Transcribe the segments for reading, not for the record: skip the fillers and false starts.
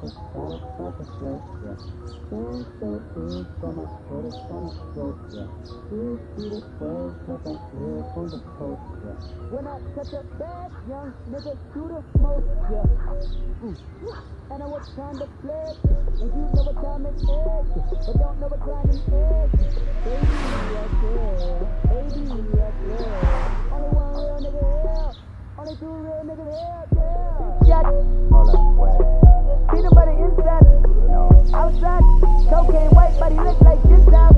When I catch a bad young nigga do the most, And I was trying to flex, and you know what time it is, but don't know what time it is. Baby, only one real nigga here, only two real niggas here, yeah. See the body inside, outside, cocaine white body look like this time.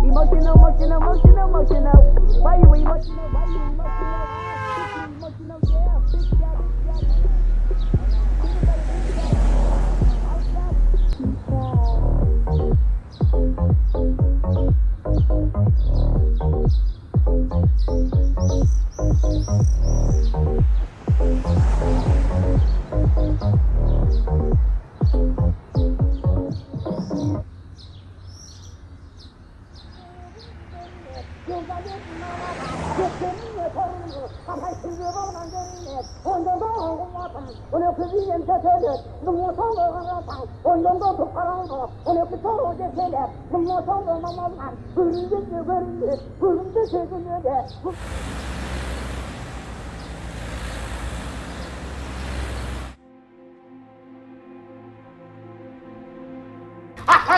Emotional. Why you emotional? Yeah, big job.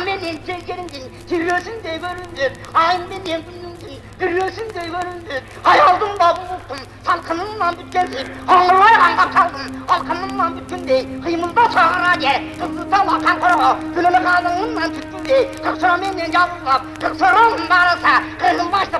Benim sevgilimdin, giriyorsun diye göründün. Aynı benim gülümdün, giriyorsun diye göründün. Hayalımda buluttum, salkınımla bütündün. Ağırlayan kaldım, halkınımla bütündü. Kıyımızda çağıra gel, kızlıkta bakan kuru. Gülümü kadınımla tüttündü. Kıksıra benden yavrular, kıksırım varsa. Kızım başta